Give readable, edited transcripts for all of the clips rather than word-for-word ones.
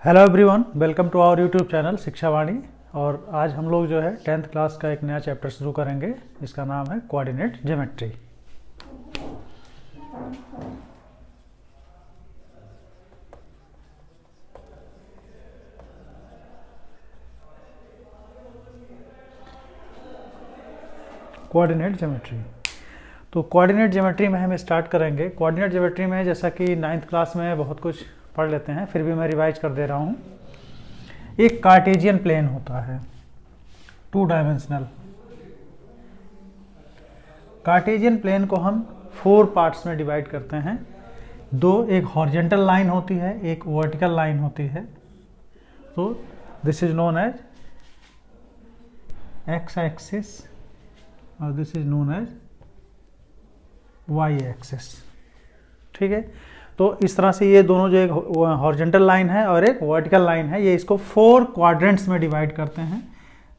Hello everyone, welcome to our YouTube channel Shiksha Vani. और आज हम लोग जो है 10th क्लास का एक नया चैप्टर शुरू करेंगे जिसका नाम है कोऑर्डिनेट ज्योमेट्री। कोऑर्डिनेट ज्योमेट्री, तो कोऑर्डिनेट ज्योमेट्री में हम स्टार्ट करेंगे। कोऑर्डिनेट ज्योमेट्री में जैसा कि 9th क्लास में बहुत कुछ पढ़ लेते हैं, फिर भी मैं रिवाइज कर दे रहा हूँ। एक कार्टेशियन प्लेन होता है, 2 डायमेंशनल। कार्टेशियन प्लेन को हम 4 पार्ट्स में डिवाइड करते हैं। एक हॉरिजॉन्टल लाइन होती है, एक वर्टिकल लाइन होती है। तो this is known as x axis और this is known as y axis. ठीक है, तो इस तरह से ये दोनों जो एक हॉरिजॉन्टल लाइन है और एक वर्टिकल लाइन है, ये इसको 4 क्वाड्रेंट्स में डिवाइड करते हैं।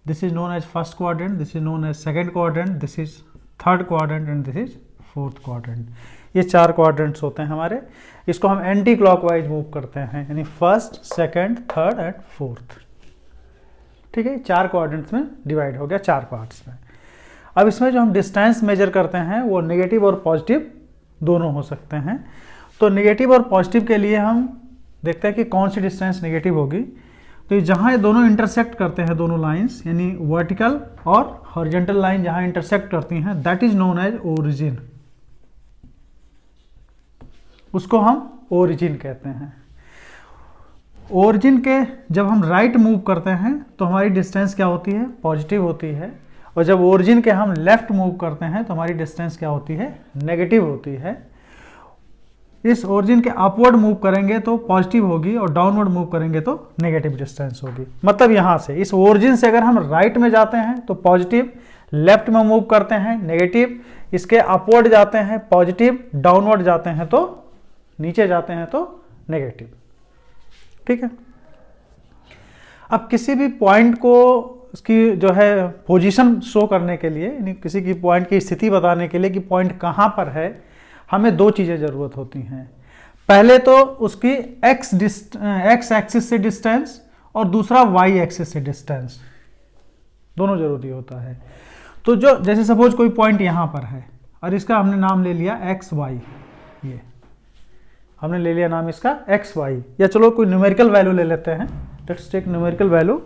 This is known as first quadrant, this is known as second quadrant, this is third quadrant and this is fourth quadrant. ये 4 क्वाड्रेंट्स होते हैं हमारे। इसको हम एंटी क्लॉकवाइज मूव करते हैं, यानी first, second, third and fourth. ठीक है, 4 क्वाड्रेंट्स में डिवाइड हो गया, 4 पार्ट्स में। अब इसमें जो हम डिस्टेंस मेजर करते हैं वो नेगेटिव और पॉजिटिव दोनों हो सकते हैं। तो नेगेटिव और पॉजिटिव के लिए हम देखते हैं कि कौन सी डिस्टेंस नेगेटिव होगी। तो ये जहाँ ये दोनों इंटरसेक्ट करते हैं, दोनों लाइंस यानी वर्टिकल और हॉरिजॉन्टल लाइन जहाँ इंटरसेक्ट करती हैं, that is known as origin. उसको हम ओरिजिन कहते हैं। ओरिजिन के जब हम राइट मूव करते हैं तो हमारी डिस्टेंस क्या होती है? पॉजिटिव होती है। और जब ओरिजिन के हम लेफ्ट मूव करते हैं तो हमारी डिस्टेंस क्या होती है? नेगेटिव होती है। इस ओरिजिन के अपवर्ड मूव करेंगे तो पॉजिटिव होगी और डाउनवर्ड मूव करेंगे तो नेगेटिव डिस्टेंस होगी। मतलब यहाँ से इस ओरिजिन से अगर हम राइट में जाते हैं तो पॉजिटिव, लेफ्ट में मूव करते हैं नेगेटिव, इसके अपवर्ड जाते हैं पॉजिटिव, डाउनवर्ड जाते हैं तो नीचे जाते हैं तो नेगेटिव। ठीक है, अब किसी भी पॉइंट को उसकी जो है पोजीशन शो करने के लिए, यानी किसी की पॉइंट की स्थिति बताने के लिए कि पॉइंट कहाँ पर है, हमें 2 चीज़ें ज़रूरत होती हैं। पहले तो उसकी एक्स एक्सिस से डिस्टेंस और दूसरा वाई एक्सिस से डिस्टेंस, दोनों जरूरी होता है। तो जो जैसे सपोज कोई पॉइंट यहाँ पर है और इसका हमने नाम ले लिया एक्स वाई, ये हमने ले लिया नाम इसका एक्स वाई, या चलो कोई न्यूमेरिकल वैल्यू ले लेते हैं। Let's take numerical value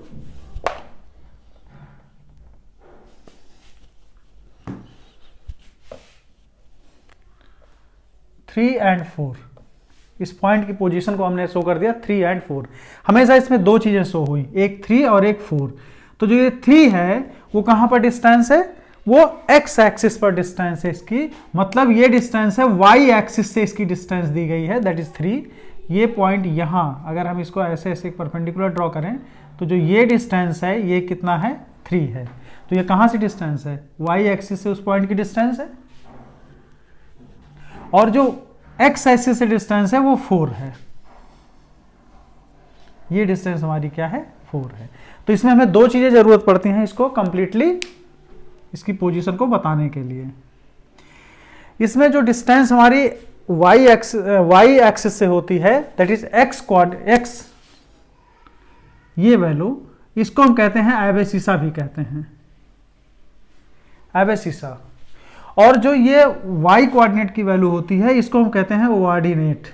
3 and 4। इस पॉइंट की पोजीशन को हमने शो कर दिया 3 and 4। हमेशा इसमें 2 चीजें शो हुई, एक 3 और एक 4। तो जो ये 3 है वो कहां पर डिस्टेंस है? वो एक्स एक्सिस पर डिस्टेंस है इसकी। मतलब ये डिस्टेंस है वाई एक्सिस से इसकी डिस्टेंस दी गई है, दैट इज 3। ये पॉइंट यहां अगर हम इसको ऐसे ऐसे परपेंडिकुलर ड्रॉ करें तो जो ये डिस्टेंस है ये कितना है? 3 है। तो ये कहां से डिस्टेंस है? वाई एक्सिस से उस पॉइंट की डिस्टेंस है। और जो एक्स एक्सिस से डिस्टेंस है वो 4 है। ये डिस्टेंस हमारी क्या है? 4 है। तो इसमें हमें 2 चीजें जरूरत पड़ती हैं इसको कंप्लीटली इसकी पोजीशन को बताने के लिए। इसमें जो डिस्टेंस हमारी वाई एक्सिस से होती है, दैट इज एक्स, ये वैल्यू, इसको हम कहते हैं एबेसिसा भी कहते हैं, एबेसिसा। और जो ये y कोऑर्डिनेट की वैल्यू होती है इसको हम कहते हैं ऑर्डिनेट।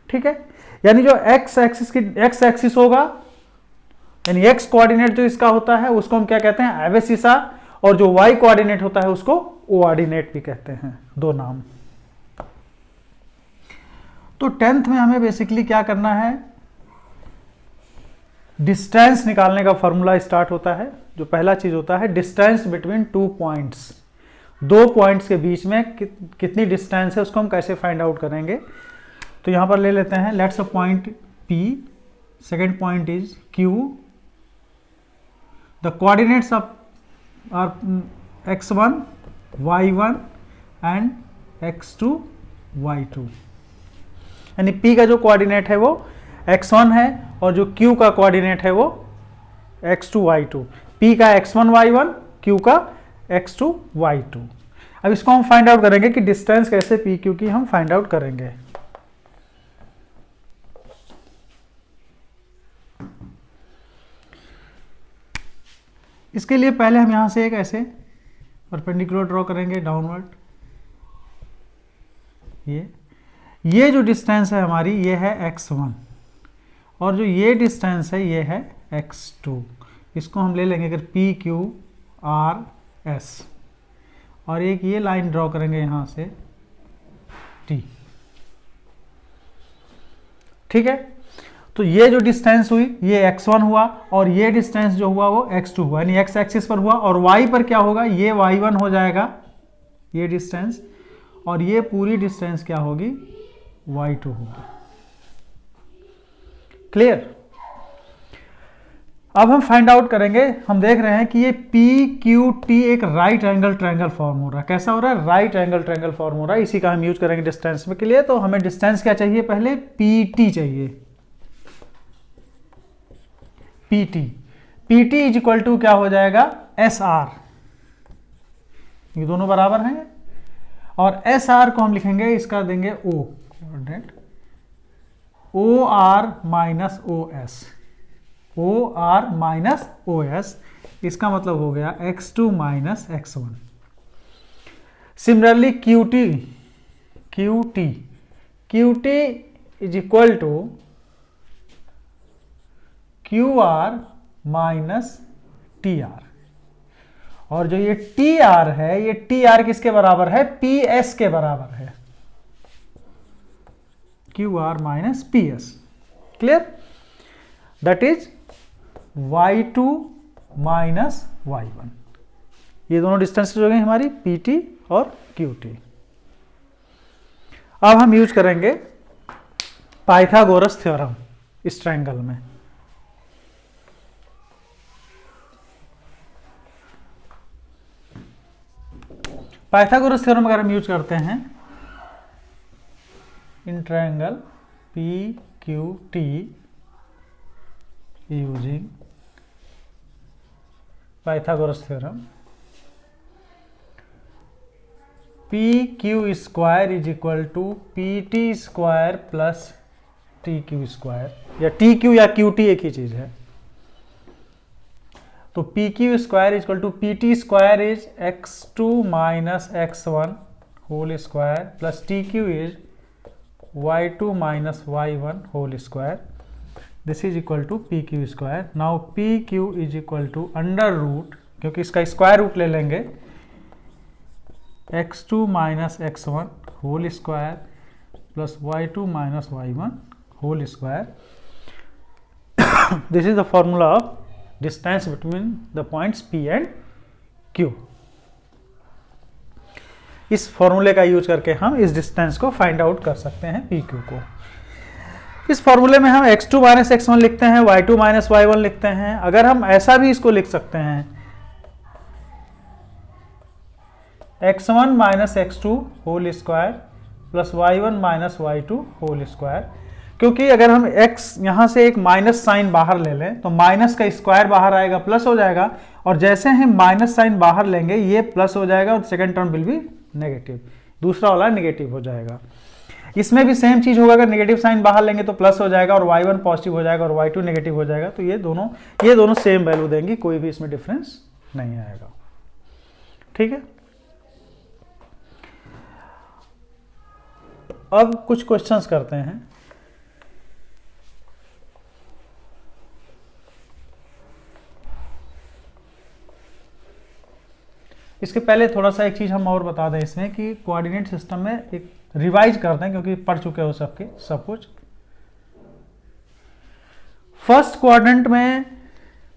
ठीक है, यानी जो x एक्सिस होगा, यानी x कोऑर्डिनेट जो इसका होता है उसको हम क्या कहते हैं? एबेसिसा। और जो y कोऑर्डिनेट होता है उसको ऑर्डिनेट भी कहते हैं, 2 नाम। तो 10th में हमें बेसिकली क्या करना है? डिस्टेंस निकालने का फॉर्मूला स्टार्ट होता है। जो पहला चीज होता है डिस्टेंस बिटवीन 2 पॉइंट्स। 2 पॉइंट्स के बीच में कितनी डिस्टेंस है उसको हम कैसे फाइंड आउट करेंगे। तो यहां पर ले लेते हैं, let's a point P, second point is Q, the coordinates of are x1, y1 and x2, y2। यानी P का जो कोऑर्डिनेट है वो x1 है और जो Q का कोऑर्डिनेट है वो x2, y2। P का x1, y1, Q का x2, y2। अब इसको हम फाइंड आउट करेंगे कि डिस्टेंस कैसे PQ की हम फाइंड आउट करेंगे। इसके लिए पहले हम यहाँ से एक ऐसे परपेंडिकुलर ड्रॉ करेंगे डाउनवर्ड। ये जो डिस्टेंस है हमारी ये है x1 और जो ये डिस्टेंस है ये है x2। इसको हम ले लेंगे अगर p q r s और एक ये लाइन ड्रॉ करेंगे यहाँ से t। ठीक है, तो ये जो डिस्टेंस हुई ये x1 हुआ और ये डिस्टेंस जो हुआ वो x2 हुआ, यानी x एक्सिस पर हुआ। और y पर क्या होगा, ये y1 हो जाएगा ये डिस्टेंस और ये पूरी डिस्टेंस क्या होगी y2 होगी। क्लियर। अब हम फाइंड आउट करेंगे, हम देख रहे हैं कि ये PQT एक राइट एंगल ट्रायंगल फॉर्म हो रहा है। कैसा हो रहा है, राइट एंगल ट्रायंगल फॉर्म हो रहा है। इसी का हम यूज करेंगे डिस्टेंस में के लिए। तो हमें डिस्टेंस क्या चाहिए, पहले PT चाहिए, PT इज इक्वल टू क्या हो जाएगा SR, ये दोनों बराबर हैं और SR को हम लिखेंगे, इसका देंगे O coordinate, OR minus OS, OR minus OS, इसका मतलब हो गया x2 minus x1। Similarly QT is equal to QR minus TR और जो ये TR है, ये TR किसके बराबर है, PS के बराबर है, QR minus PS। Clear, that is y2 minus y1। ये दोनों डिस्टेंसेज हो गई हमारी PT और QT। अब हम यूज करेंगे पाइथागोरस थ्योरम इस ट्रायंगल में। पाइथागोरस थ्योरम अगर हम यूज करते हैं in triangle PQT using Pythagoras theorem, PQ square is equal to PT square plus TQ square, या TQ या QT एक ही चीज है। तो PQ square is equal to PT square is x2 minus x1 whole square plus TQ is y2 minus y1 whole square. This is equal to PQ square. Now PQ is equal to under root, क्योंकि इसका square root ले लेंगे, x2 minus x1 whole square plus y2 minus y1 whole square. This is the formula of distance between the points P and Q। इस फॉर्मूले का use करके हम इस डिस्टेंस को फाइंड आउट कर सकते हैं PQ को। इस फॉर्मूले में हम x2 माइनस x1 लिखते हैं, y2 माइनस y1 लिखते हैं। अगर हम ऐसा भी इसको लिख सकते हैं x1 minus x2 whole square plus y1 minus y2 whole square, क्योंकि अगर हम x यहां से एक माइनस साइन बाहर ले लें तो माइनस का स्क्वायर बाहर आएगा, प्लस हो जाएगा, और जैसे हम माइनस साइन बाहर लेंगे ये प्लस हो जाएगा और second term will be negative, दूसरा वाला नेगेटिव हो जाएगा। इसमें भी सेम चीज होगा, अगर नेगेटिव साइन बाहर लेंगे तो प्लस हो जाएगा और y1 पॉजिटिव हो जाएगा और y2 नेगेटिव हो जाएगा। तो ये दोनों सेम वैल्यू देंगी, कोई भी इसमें डिफरेंस नहीं आएगा। ठीक है, अब कुछ क्वेश्चंस करते हैं। इसके पहले थोड़ा सा एक चीज हम और बता दें इसमें कि कोऑर्डिनेट सिस्टम में एक रिवाइज कर दें, क्योंकि पढ़ चुके हो सबके सब कुछ। फर्स्ट क्वाड्रेंट में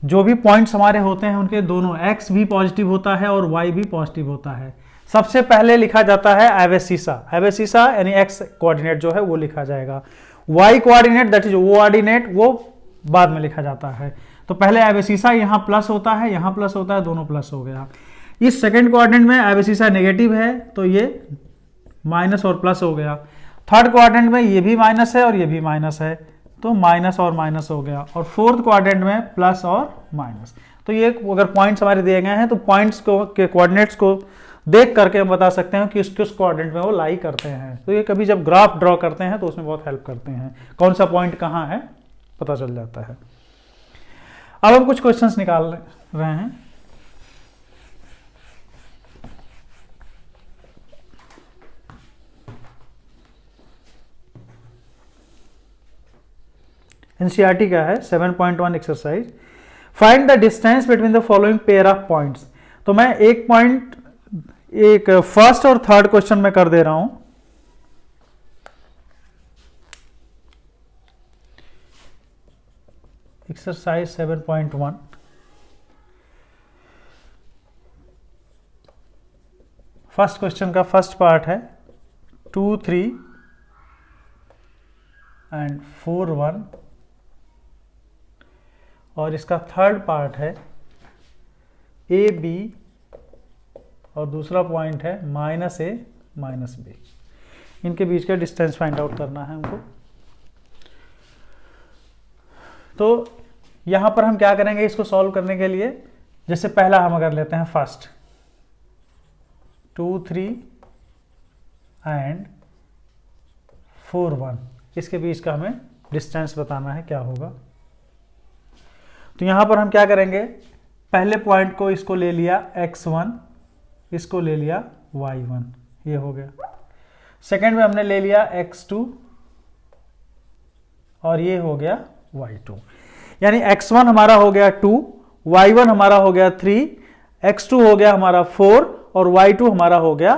जो भी पॉइंट्स हमारे होते हैं उनके दोनों x भी पॉजिटिव होता है और y भी पॉजिटिव होता है। सबसे पहले लिखा जाता है एबेसिसा यानी x कोऑर्डिनेट जो है वो लिखा जाएगा, y coordinate that is o ordinate वो बाद में लिखा जाता है। तो पहले एबेसिसा यहाँ प्लस होता है, यहाँ प्लस होता है, दोनों प्लस हो गया। इस सेकंड क्वाड्रेंट में एबेसिसा नेगेटिव है तो ये माइनस और प्लस हो गया। थर्ड क्वाड्रेंट में ये भी माइनस है और ये भी माइनस है तो माइनस और माइनस हो गया। और फोर्थ क्वाड्रेंट में प्लस और माइनस। तो ये अगर पॉइंट्स हमारे दिए गए हैं तो पॉइंट्स को के कोऑर्डिनेट्स को देख करके हम बता सकते हैं कि किस क्वाड्रेंट में वो लाई करते हैं। तो ये कभी जब ग्राफ ड्रॉ करते हैं तो उसमें बहुत हेल्प करते हैं, कौन सा पॉइंट कहाँ है पता चल जाता है। अब हम कुछ क्वेश्चंस निकाल रहे हैं। एनसीईआरटी का है 7.1 exercise. Find the distance between the following pair of points. तो मैं एक पॉइंट, एक फर्स्ट और थर्ड क्वेश्चन में कर दे रहा हूं। एक्सरसाइज 7.1, फर्स्ट क्वेश्चन का फर्स्ट पार्ट है 2, 3 एंड 4, 1, और इसका थर्ड पार्ट है ए बी और दूसरा पॉइंट है -a -b। इनके बीच का डिस्टेंस फाइंड आउट करना है हमको। तो यहां पर हम क्या करेंगे इसको सॉल्व करने के लिए, जैसे पहला हम अगर लेते हैं फर्स्ट 2, 3 एंड 4, 1, इसके बीच का हमें डिस्टेंस बताना है क्या होगा। तो यहां पर हम क्या करेंगे, पहले पॉइंट को इसको ले लिया x1, इसको ले लिया y1, ये हो गया। सेकंड में हमने ले लिया x2 और ये हो गया y2, यानी x1 हमारा हो गया 2, y1 हमारा हो गया 3, x2 हो गया हमारा 4 और y2 हमारा हो गया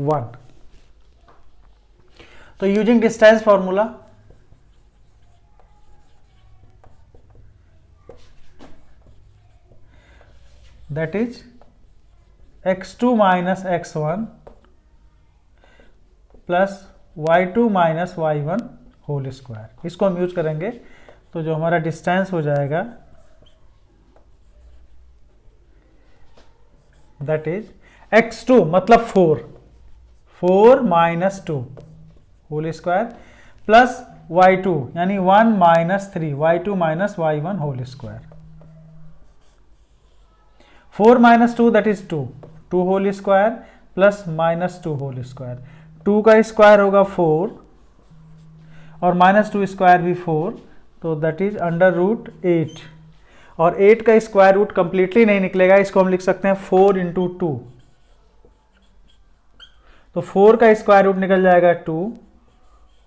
1। तो using distance formula, that is x2 minus x1 plus y2 minus y1 whole square, इसको हम यूज करेंगे। तो जो हमारा डिस्टेंस हो जाएगा दैट इज x2 मतलब 4 minus 2 whole square plus y2 यानी 1 minus 3 y2 minus y1 whole square. 4 minus 2 that is 2 whole square plus minus 2 whole square. 2 का स्क्वायर होगा 4 और माइनस 2 स्क्वायर भी 4, तो दैट इज √8, और 8 का स्क्वायर रूट कंप्लीटली नहीं निकलेगा, इसको हम लिख सकते हैं 4 इंटू 2। तो 4 का स्क्वायर रूट निकल जाएगा 2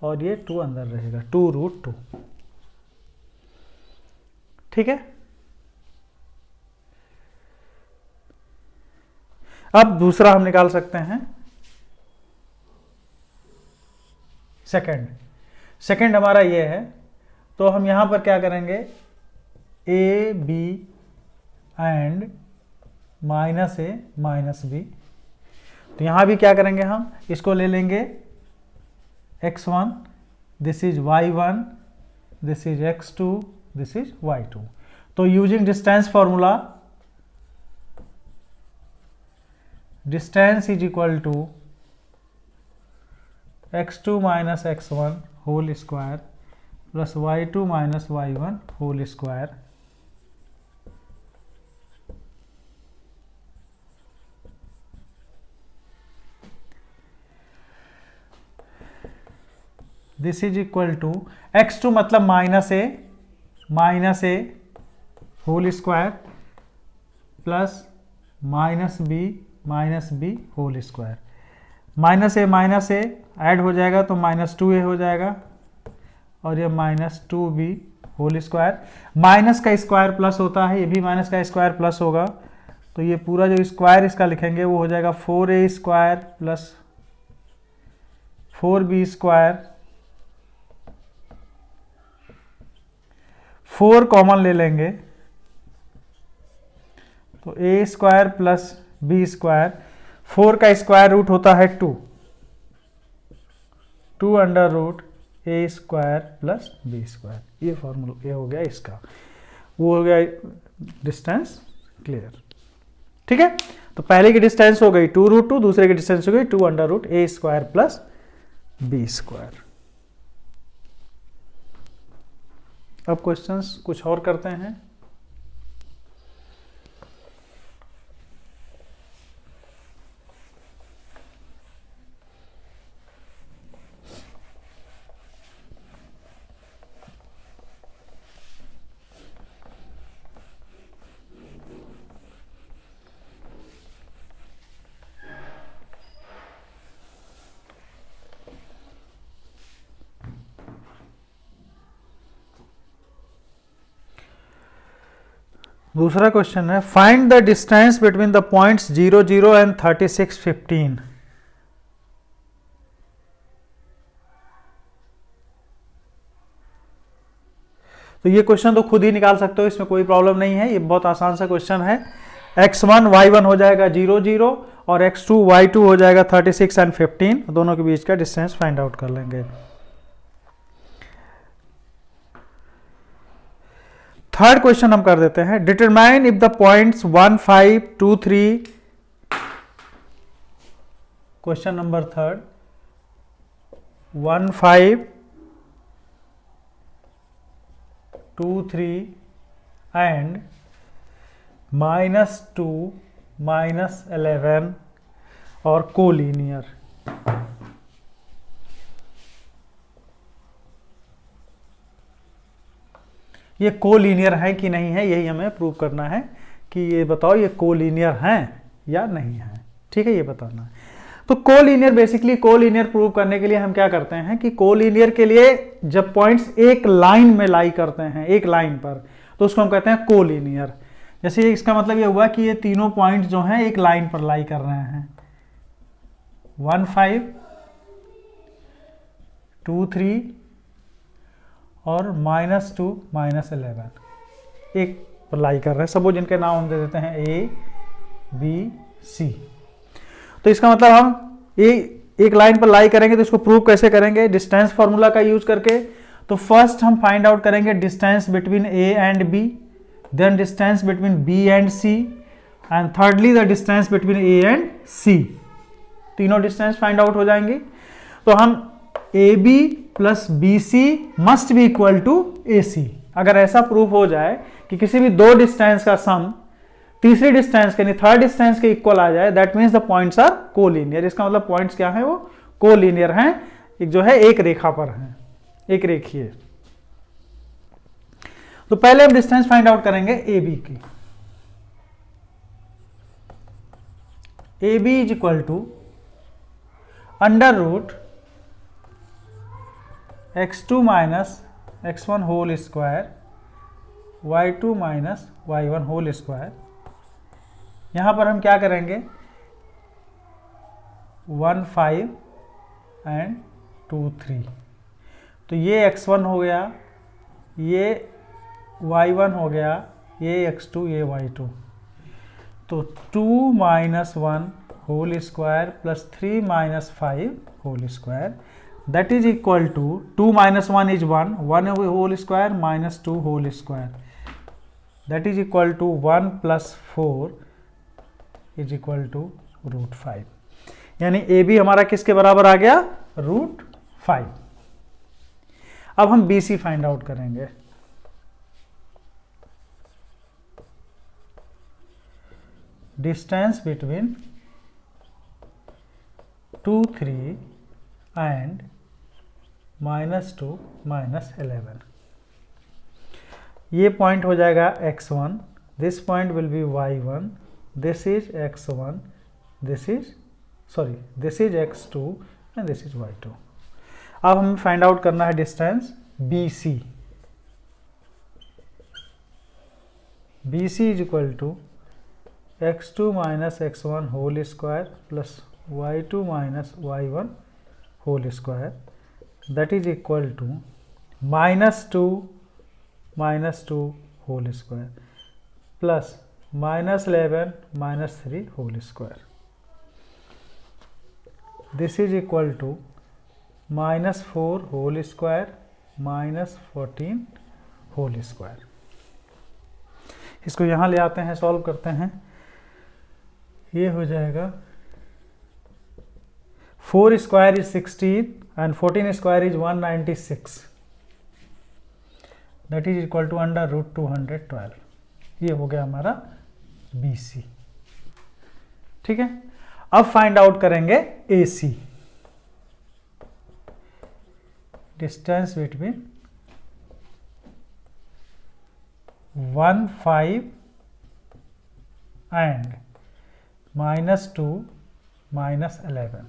और ये 2 अंदर रहेगा, 2√2। ठीक है। अब दूसरा हम निकाल सकते हैं सेकंड हमारा ये है। तो हम यहां पर क्या करेंगे, A B and -a -b। तो यहां भी क्या करेंगे, हम इसको ले लेंगे x1, this is y1, this is x2, this is y2। तो using distance formula, distance is equal to x2 minus x1 whole square plus y2 minus y1 whole square. This is equal to x2 मतलब -a whole square plus -b whole square. -a add हो जाएगा तो -2a हो जाएगा और ये -2b whole square. Minus का square plus होता है, ये भी माइनस का स्क्वायर प्लस होगा, तो ये पूरा जो स्क्वायर इसका लिखेंगे वो हो जाएगा 4a square plus 4b square. 4 common ले लेंगे तो a square plus b square. 4 का स्क्वायर रूट होता है 2 under root a square plus b square. ये फॉर्मूला ये हो गया इसका, वो हो गया डिस्टेंस। क्लियर। ठीक है। तो पहले की डिस्टेंस हो गई 2√2, दूसरे की डिस्टेंस हो गई 2 under root a square plus b square. अब क्वेश्चंस कुछ और करते हैं। दूसरा क्वेश्चन है find the distance between the points 0 0 and 36 15। तो ये क्वेश्चन तो खुद ही निकाल सकते हो, इसमें कोई प्रॉब्लम नहीं है, ये बहुत आसान सा क्वेश्चन है। x1 y1 हो जाएगा 0 0 और x2 y2 हो जाएगा 36 एंड 15, दोनों के बीच का डिस्टेंस फाइंड आउट कर लेंगे। थर्ड क्वेश्चन हम कर देते हैं, determine if the points 1 5 2 3। Question number third, 1 5 2 3 and -2 -11 और कोलिनियर। ये कोलिनियर है कि नहीं है, यही हमें प्रूव करना है कि ये बताओ ये कोलिनियर हैं या नहीं है। ठीक है, ये बताना है। तो कोलिनियर, बेसिकली कोलिनियर प्रूव करने के लिए हम क्या करते हैं कि कोलिनियर के लिए जब पॉइंट्स एक लाइन में लाई करते हैं, एक लाइन पर, तो उसको हम कहते हैं कोलिनियर। जैसे इसका मतलब ये हुआ कि ये तीनों पॉइंट जो हैं एक लाइन पर लाई कर रहे हैं, 1 5 2 3 और -2 -11 एक पर लाई कर रहे हैं। सपोज इनके नाम हम दे देते हैं A B C। तो इसका मतलब हम एक लाइन पर लाई करेंगे, तो इसको प्रूव कैसे करेंगे? डिस्टेंस फॉर्मूला का यूज करके। तो फर्स्ट हम फाइंड आउट करेंगे distance between A and B, then distance between B and C, and thirdly the distance between A and C। तीनों डिस्टेंस फाइंड आउट हो जाएंगे। तो हम AB plus BC must be equal to AC। अगर ऐसा proof हो जाए कि किसी भी दो डिस्टेंस का सम तीसरी डिस्टेंस के, थर्ड डिस्टेंस के इक्वल आ जाए, that means the points are collinear. इसका मतलब पॉइंट्स क्या है? वो कोलिनियर हैं, एक जो है एक रेखा पर हैं, एक रेखीय। तो पहले हम डिस्टेंस फाइंड आउट करेंगे AB की। AB is equal to under root x2 minus x1 whole square y2 minus y1 whole square. यहां पर हम क्या करेंगे? 1 5 एंड 2 3। तो ये x1 हो गया, ये y1 हो गया, ये x2, ये y2। तो 2 minus 1 whole square plus 3 minus 5 whole square, that is equal to 2 minus 1 is 1 whole square minus 2 whole square, that is equal to 1 plus 4 is equal to root 5। यानी AB हमारा किसके बराबर आ गया? रूट 5। अब हम BC find out करेंगे। Distance between 2 3 and -2 -11। ये point हो जाएगा x1, this point will be y1, this is x1, this is x2 and this is y2। अब हमें फाइंड आउट करना है distance BC। BC is equal to x2 minus x1 whole square plus y2 minus y1 whole square, that is equal to -2 whole square plus -11 -3 whole square. This is equal to -4 whole square -14 whole square. इसको यहाँ ले आते हैं, solve करते हैं। ये हो जाएगा 4 square is 16 and 14 square is 196, that is equal to under root 212। ये हो गया हमारा BC। ठीक है, अब फाइंड आउट करेंगे AC। Distance between 1 5 and -2 -11।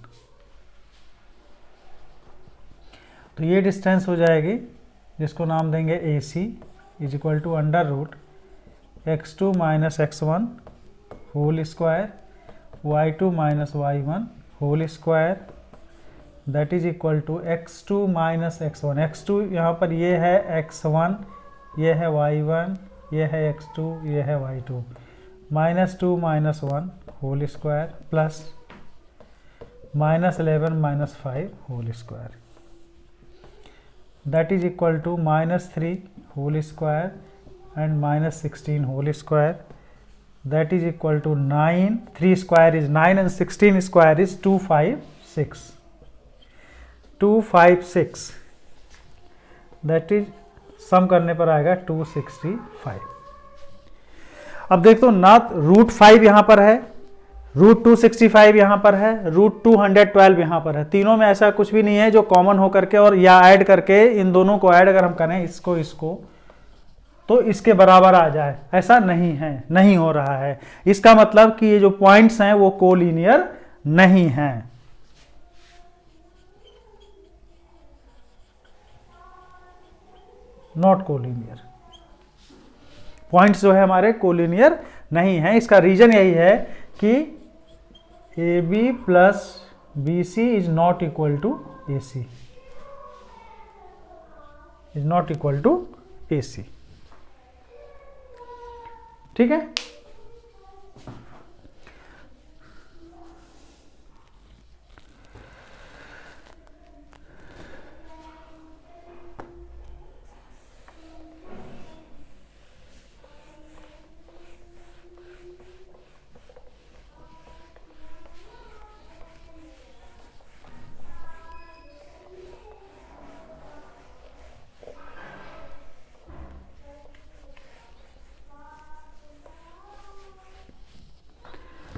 तो ये डिस्टेंस हो जाएगी, जिसको नाम देंगे AC, is equal to under root x2 minus x1 whole square y2 minus y1 whole square that is equal to x2 minus x1। x2 यहाँ पर ये है x1, ये है y1, ये है x2, ये है y2, minus 2 minus 1 whole square plus minus 11 minus 5 whole square that is equal to minus 3 whole square and minus 16 whole square that is equal to 9, 3 square is 9 and 16 square is 256 that is sum करने पर आएगा 265। अब देख तो ना root 5 यहां पर है, रूट 265 यहां पर है, रूट 212 यहां पर है। तीनों में ऐसा कुछ भी नहीं है जो कॉमन हो करके और या ऐड करके इन दोनों को ऐड अगर हम करें इसको तो इसके बराबर आ जाए, ऐसा नहीं है, नहीं हो रहा है। इसका मतलब कि ये जो पॉइंट्स हैं वो कोलिनियर नहीं हैं। नॉट कोलिनियर, पॉइंट्स जो है हमारे कोलिनियर नहीं है। इसका रीजन यही है कि A B plus B C is not equal to A C, is not equal to A C. ठीक है,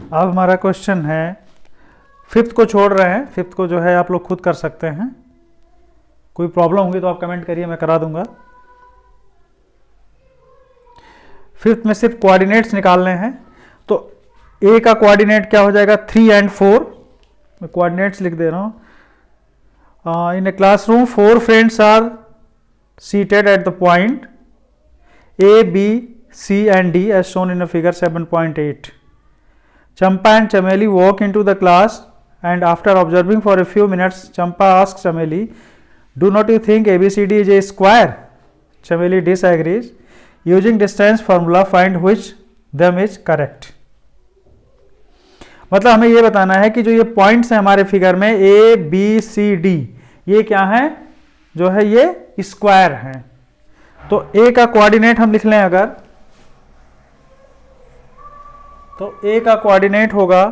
अब हमारा क्वेश्चन है, फिफ्थ को छोड़ रहे हैं, फिफ्थ को जो है आप लोग खुद कर सकते हैं। कोई प्रॉब्लम होगी तो आप कमेंट करिए, मैं करा दूंगा। फिफ्थ में सिर्फ कोऑर्डिनेट्स निकालने हैं। तो ए का कोऑर्डिनेट क्या हो जाएगा, 3 and 4। मैं कोऑर्डिनेट्स लिख दे रहा हूं। In a classroom 4 friends are seated at the point A B C and D as shown in a figure 7.8। Champa and Chameli walk into the class and after observing for a few minutes, Champa asks Chameli, "Do not you think ABCD is a square?" Chameli disagrees. Using distance formula, find which them is correct. मतलब हमें ये बताना है कि जो ये points हैं हमारे फिगर में ए बी सी डी, ये क्या है, जो है ये स्क्वायर हैं। तो ए का कोऑर्डिनेट हम लिख लें अगर, तो ए का कोऑर्डिनेट होगा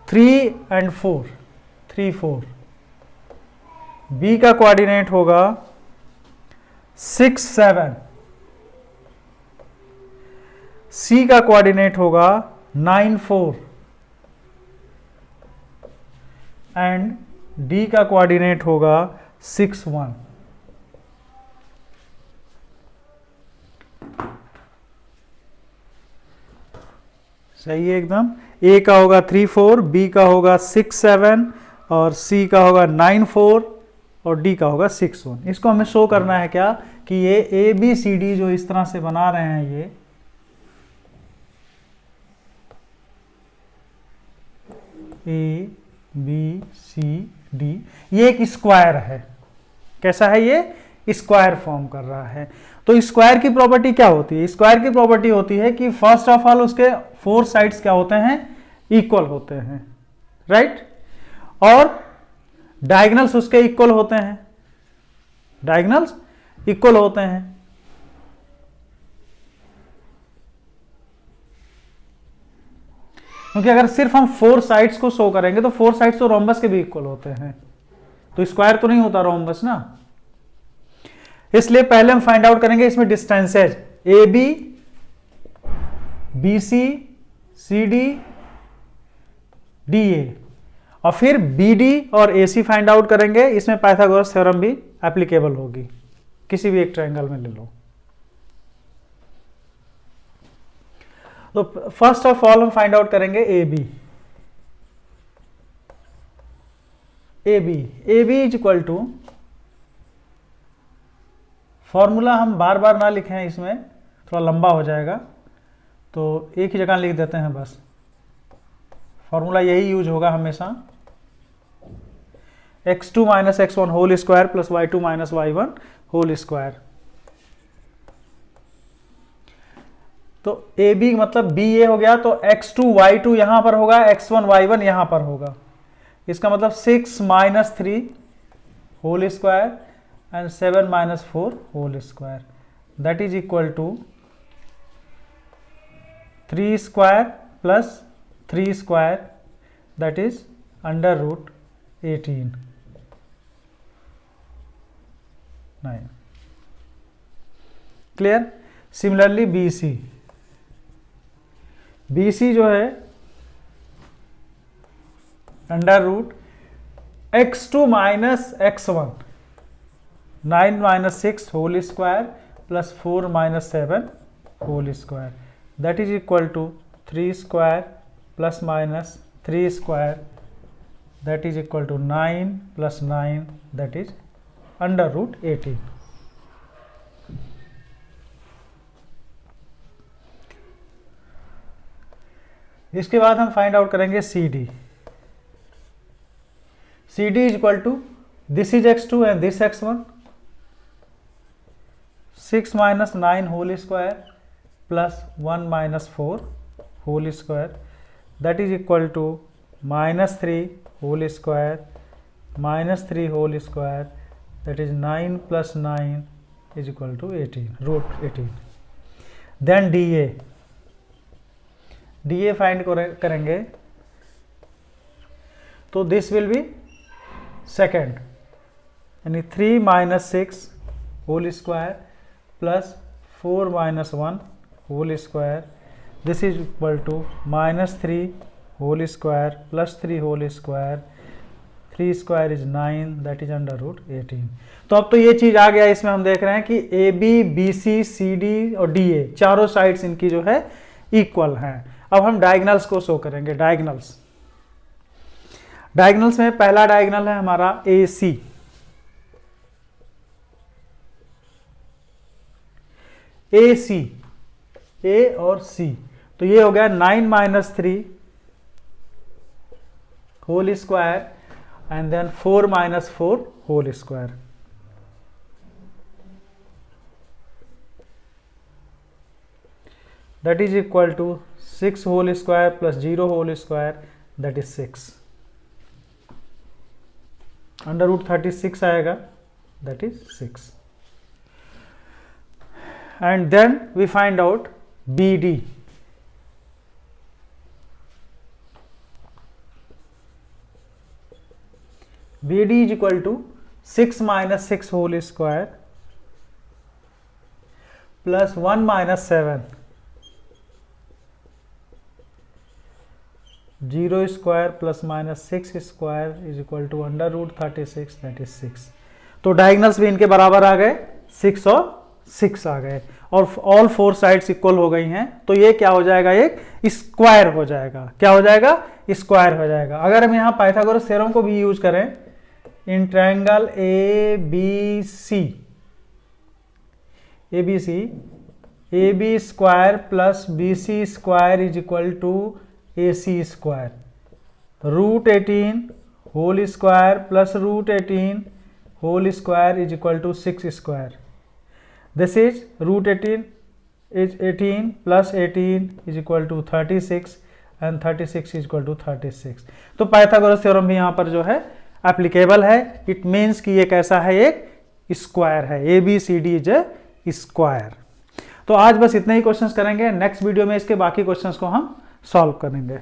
3 and 4, 3 4। बी का कोऑर्डिनेट होगा 6 7। सी का कोऑर्डिनेट होगा 9 4 एंड डी का कोऑर्डिनेट होगा 6 1। सही है एकदम। ए का होगा 3 4, बी का होगा 6 7 और सी का होगा 9 4 और डी का होगा 6 1। इसको हमें शो करना है क्या, कि ये ए बी सी डी जो इस तरह से बना रहे हैं, ये ए बी सी डी, ये एक स्क्वायर है। कैसा है, ये स्क्वायर फॉर्म कर रहा है। तो स्क्वायर की प्रॉपर्टी क्या होती है, स्क्वायर की प्रॉपर्टी होती है कि फर्स्ट ऑफ ऑल उसके 4 साइड्स क्या होते हैं, इक्वल होते हैं, राइट। और डायगोनल्स उसके इक्वल होते हैं, डायगोनल्स इक्वल होते हैं। क्योंकि अगर सिर्फ हम 4 साइड्स को शो करेंगे तो 4 साइड्स तो रोम्बस के भी इक्वल होते हैं, तो स्क्वायर तो नहीं होता रोम्बस ना। इसलिए पहले हम फाइंड आउट करेंगे इसमें distances, A B, B C, C D, D A, और फिर बी डी और ए सी फाइंड आउट करेंगे। इसमें पाइथागोरस थ्योरम भी एप्लीकेबल होगी, किसी भी एक ट्रायंगल में ले लो। तो फर्स्ट ऑफ ऑल हम फाइंड आउट करेंगे A B. A B is equal to, formula हम बार बार ना लिखें, इसमें थोड़ा लंबा हो जाएगा। तो एक ही जगह लिख देते हैं बस, फॉर्मूला यही यूज होगा हमेशा, x2 minus x1 whole square plus y2 minus y1 whole square. तो ए बी मतलब बी ए हो गया, तो x2 y2 यहां पर होगा, x1 y1 यहां पर होगा। इसका मतलब 6 minus 3 whole square and 7 minus 4 whole square, that is equal to 3 square plus 3 square, that is under root 18 9। Clear. Similarly BC जो है under root x2 minus x1 9 minus 6 whole square plus 4 minus 7 whole square, that is equal to 3 square plus minus 3 square, that is equal to 9 plus 9, that is under root 18। इसके बाद हम find out करेंगे CD। CD is equal to this is x2 and this x1, 6 minus 9 whole square plus 1 minus 4 whole square, that is equal to minus 3 whole square minus 3 whole square, that is 9 plus 9 is equal to 18 root 18। Then DA find करेंगे, तो this will be second, यानी 3 minus 6 whole square plus 4 minus 1 whole square, this is equal to minus 3 whole square plus 3 whole square, 3 square is 9, that is under root 18। तो अब तो ये चीज आ गया, इसमें हम देख रहे हैं कि AB BC CD और DA चारों साइड्स इनकी जो है इक्वल हैं। अब हम डायगनल्स को शो करेंगे। डायगनल्स में पहला डायगनल है हमारा AC, A और C, तो ये हो गया 9 minus 3 whole square and then 4 minus 4 whole square, that is equal to 6 whole square plus 0 whole square, that is 6, under root 36 आएगा, that is 6। and then we find out BD। BD is equal to 6 minus 6 whole square plus 1 minus 7, 0 square plus minus 6 square is equal to under root 36, that is 6। तो diagonals भी इनके बराबर आ गए, 6 और 6 आ गए, और all 4 sides equal हो गई हैं। तो ये क्या हो जाएगा, एक स्क्वायर हो जाएगा। क्या हो जाएगा, स्क्वायर हो जाएगा। अगर हम यहाँ पाइथागोरस थ्योरम को भी यूज करें, in triangle AB square plus BC square is equal to AC square, root 18 whole square plus root 18 whole square is equal to 6 square, this is root 18 is 18 plus 18 is equal to 36 and 36 is equal to 36। तो Pythagoras theorem भी यहाँ पर जो है applicable है। It means कि ये कैसा है, एक स्क्वायर है। ABCD is a square. तो आज बस इतने ही क्वेश्चंस करेंगे। नेक्स्ट वीडियो में इसके बाकी क्वेश्चंस को हम सॉल्व करेंगे।